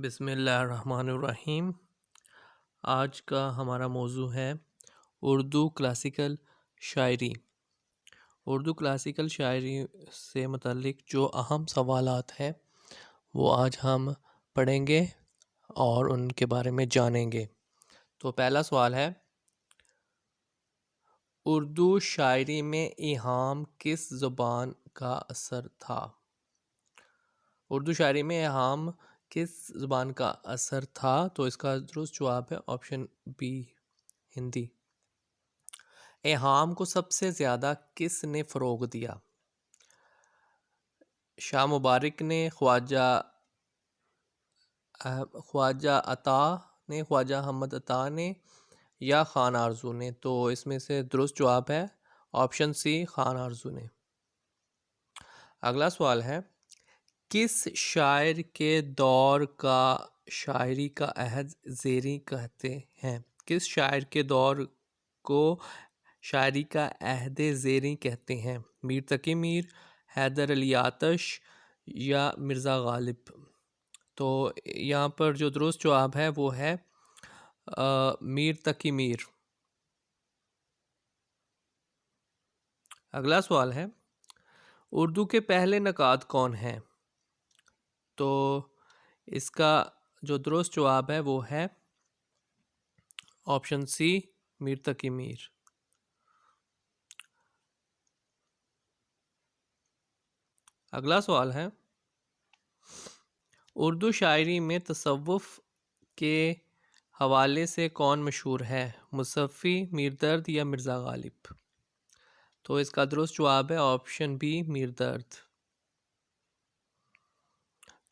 बिस्मिल्लाहिर्रहमानिर्रहीम। आज का हमारा मौजू है उर्दू क्लासिकल शायरी। उर्दू क्लासिकल शायरी से मुतल्लिक जो अहम सवालात हैं वो आज हम पढ़ेंगे और उनके बारे में जानेंगे। तो पहला सवाल है, उर्दू शायरी में इहाम किस ज़ुबान का असर था? उर्दू शायरी में इहाम किस ज़ुबान का असर था? तो इसका दुरुस्त जवाब है ऑप्शन बी, हिंदी। इहाम को सबसे ज़्यादा किसने फ़रोग़ दिया? शाह मुबारक ने, ख्वाजा अता ने, ख्वाजा अहमद अता ने या खान आरजू ने? तो इसमें से दुरुस्त जवाब है ऑप्शन सी, खान आरजू ने। अगला सवाल है, किस शायर के दौर का शायरी का अहद ज़ेरी कहते हैं? किस शायर के दौर को शायरी का अहद ज़ेरी कहते हैं? मीर तकी मीर, हैदर अली आतश या मिर्ज़ा गालिब? तो यहाँ पर जो दुरुस्त जवाब है वो है मीर तकी मीर। अगला सवाल है, उर्दू के पहले नकाद कौन हैं? तो इसका जो दुरुस्त जवाब है वो है ऑप्शन सी, मीर तकी मीर। अगला सवाल है, उर्दू शायरी में तसव्वुफ़ के हवाले से कौन मशहूर है? मुसफ़ी, मीर दर्द या मिर्ज़ा गालिब? तो इसका दुरुस्त जवाब है ऑप्शन बी, मीर दर्द।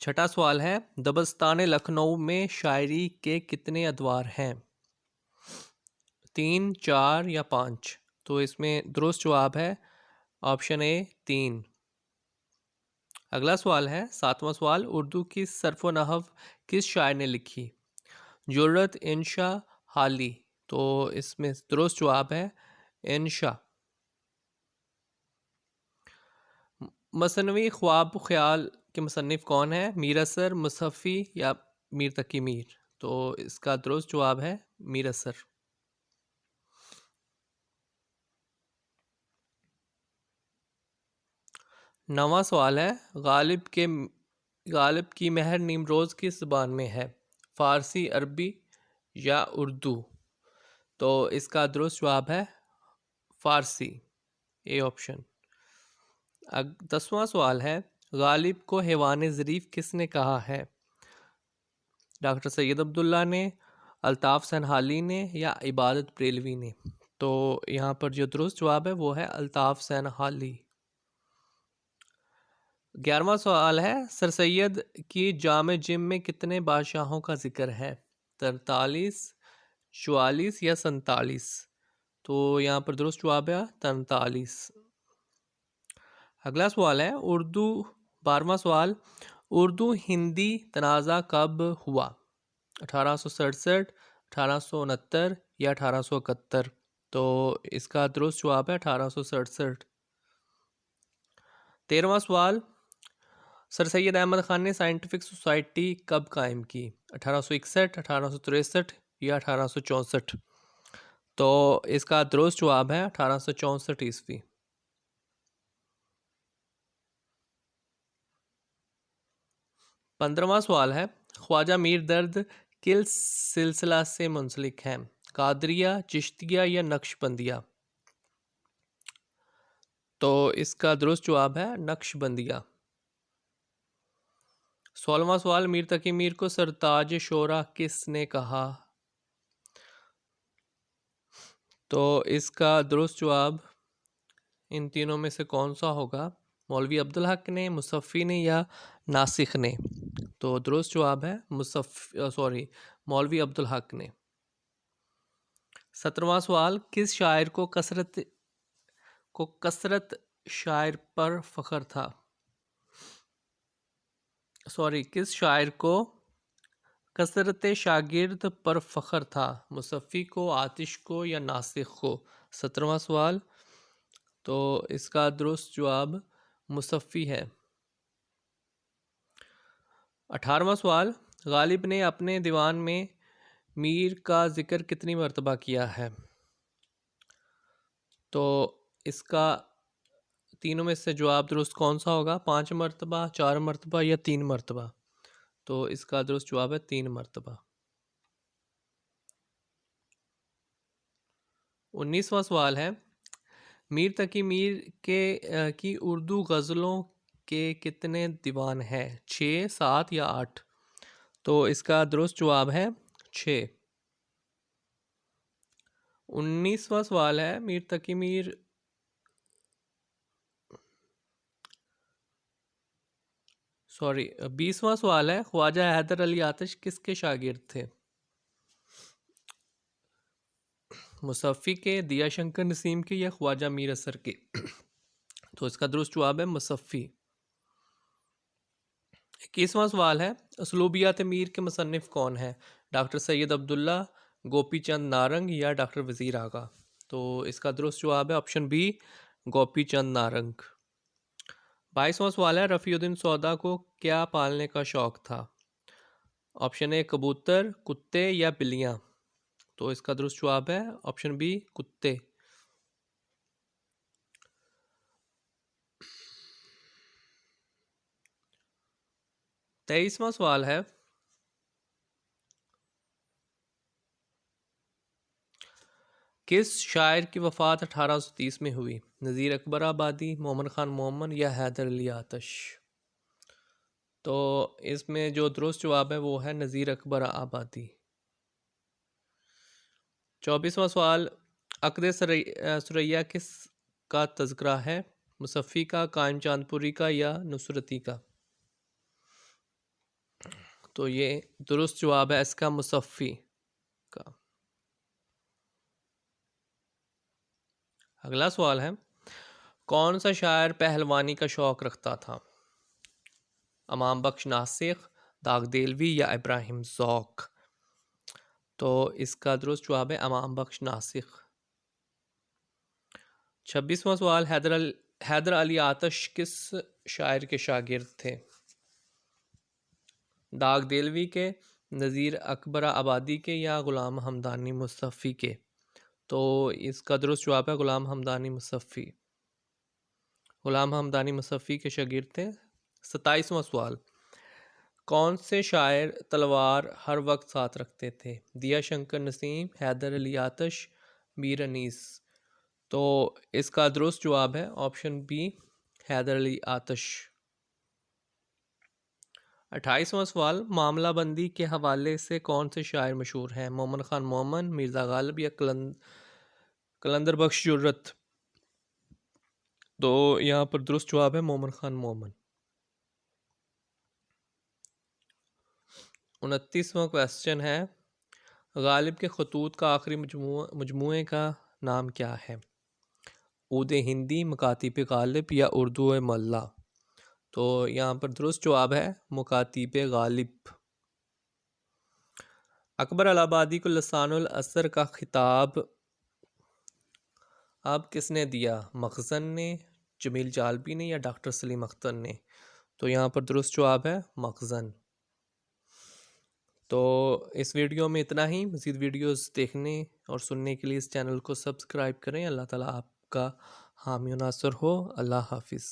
छठा सवाल है, दबस्तान लखनऊ में शायरी के कितने अदवार हैं? 3, 4 या 5? तो इसमें दुरुस्त जवाब है ऑप्शन ए, 3। अगला सवाल है, सातवां सवाल, उर्दू की सर्फ़ व नहव किस शायर ने लिखी? जुर्रत, इंशा, हाली? तो इसमें दुरुस्त जवाब है इंशा। मसनवी ख्वाब ख्याल के मुसन्निफ़ कौन है? मीर असर, मुसफ़ी या मीर तकी मीर? तो इसका दुरुस्त जवाब है मीर असर। नवां सवाल है, गालिब की महर निमरोज़ किस ज़ुबान में है? फ़ारसी, अरबी या उर्दू? तो इसका दुरुस्त जवाब है फ़ारसी, ए ऑप्शन। 10वां सवाल है, गालिब को हैवान ज़रीफ़ किसने कहा है? डॉक्टर सैयद अब्दुल्ला ने, अल्ताफ़ सनहाली ने या इबादत बरेलवी ने? तो यहाँ पर जो दुरुस्त जवाब है वो है अल्ताफ़ सनहाली। 11वां सवाल है, सर सैयद की जामे जिम में कितने बादशाहों का जिक्र है? 43, 44 या 47? तो यहाँ पर दुरुस्त जवाब है 43। अगला सवाल है, 12वां सवाल, उर्दू हिंदी तनाज़ा कब हुआ? 1867, 1869 या 1871? तो इसका दुरुस्त जवाब है 1867। 13वां सवाल, सर सैयद अहमद ख़ान ने साइंटिफिक सोसाइटी कब कायम की? 1861, 1863 या 1864? तो इसका दुरुस्त जवाब है 1864 ईस्वी। 15वां सवाल है, ख्वाजा मीर दर्द किस सिलसिला से मुंसलिक हैं? कादरिया, चिश्तिया या नक्शबंदिया? तो इसका दुरुस्त जवाब है नक्शबंदिया। 16वां सवाल, मीर तकी मीर को सरताज शोरा किसने कहा? तो इसका दुरुस्त जवाब इन तीनों में से कौन सा होगा? मौलवी अब्दुल हक ने, मुसफ़ी ने या नासिख ने? तो दुरुस्त जवाब है मौलवी अब्दुल हक ने। 17वां सवाल, किस शायर को कसरत शायर पर फ़ख्र था? किस शायर को कसरत शागिर्द पर फ़ख्र था? मुसफ़ी को, आतिश को या नासिख को? 17वां सवाल, तो इसका दुरुस्त जवाब मुसफ़ी है। 18वां सवाल, गालिब ने अपने दीवान में मीर का जिक्र कितनी मरतबा किया है? तो इसका तीनों में से जवाब दुरुस्त कौन सा होगा? 5 मरतबा, 4 मरतबा या 3 मरतबा? तो इसका दुरुस्त जवाब है 3 मरतबा। 19वां सवाल है, मीर तकी मीर की उर्दू गज़लों के कितने दीवान हैं? 6, 7 या 8? तो इसका दुरुस्त जवाब है 6। 19वां सवाल है, मीर तकी मीर सॉरी 20वां सवाल है, ख्वाजा हैदर अली आतिश किसके शागिर्द थे? मुसफ़ी के, दिया शंकर नसीम के या ख्वाजा मीर असर के? तो इसका दुरुस्त जवाब है मुसफ़ी। 21वां सवाल है, उसलूबियात मीर के मुसन्निफ़ कौन है? डॉक्टर सैयद अब्दुल्ला, गोपी चंद नारंग या डॉक्टर वज़ीर आगा? तो इसका दुरुस्त जवाब है ऑप्शन बी, गोपी चंद नारंग। 22वां सवाल है, रफ़ीउद्दीन सौदा को क्या पालने का शौक़ था? ऑप्शन ए कबूतर, कुत्ते या बिल्लियाँ? तो इसका दुरुस्त जवाब है ऑप्शन बी, कुत्ते। 23वां सवाल है, किस शायर की वफ़ात 1830 में हुई? नज़ीर अकबर आबादी, मोमिन ख़ान मोमन या हैदर अली आतिश? तो इसमें जो दुरुस्त जवाब है वो है नज़ीर अकबर आबादी। 24वां सवाल, अक़द सुरैया किस का तज़किरा है? मुसफ़ी का, कायम चांदपुरी का या नुसरती का? तो ये दुरुस्त जवाब है इसका मुसफ़ी का। अगला सवाल है, कौन सा शायर पहलवानी का शौक़ रखता था? इमाम बख्श नासिख, दाग देलवी या इब्राहिम ज़ौक़? तो इसका दुरुस्त जवाब है इमाम बख्श नासिख। 26वां सवाल, हैदर अली आतिश किस शायर के शागिर्द थे? दाग देलवी के, नज़ीर अकबर आबादी के या ग़ुलाम हमदानी मुसफ़ी के? तो इसका दुरुस्त जवाब है ग़ुलाम हमदानी मुसफ़ी। ग़ुलाम हमदानी मुसफ़ी के शागिर्द थे। 27वां सवाल, कौन से शायर तलवार हर वक्त साथ रखते थे? दिया शंकर नसीम, हैदर अली आतिश, मीर अनीस? तो इसका दुरुस्त जवाब है ऑप्शन बी, हैदर अली आतिश। 28वां सवाल, मामला बंदी के हवाले से कौन से शायर मशहूर हैं? मोमिन ख़ान मोमन, मिर्ज़ा गालिब या कलंदर बख्श जुर्रत? तो यहाँ पर दुरुस्त जवाब है मोमिन ख़ान मोमन। 29वां क्वेश्चन है, गालिब के खतूत का आखिरी मजमूए का नाम क्या है? ऊद हिंदी, मकातिब गालिब या उर्दू मल्ला? तो यहाँ पर दुरुस्त जवाब है मकातिब गालिब। अकबर अलाहाबादी को लसानुल असर का खिताब अब किसने दिया? मखज़न ने, जमील जालबी ने या डॉक्टर सलीम अख्तर ने? तो यहाँ पर दुरुस्त जवाब है मखज़न। तो इस वीडियो में इतना ही। मज़ीद वीडियोस देखने और सुनने के लिए इस चैनल को सब्सक्राइब करें। अल्लाह ताला आपका हामी नासर हो। अल्लाह हाफिज़।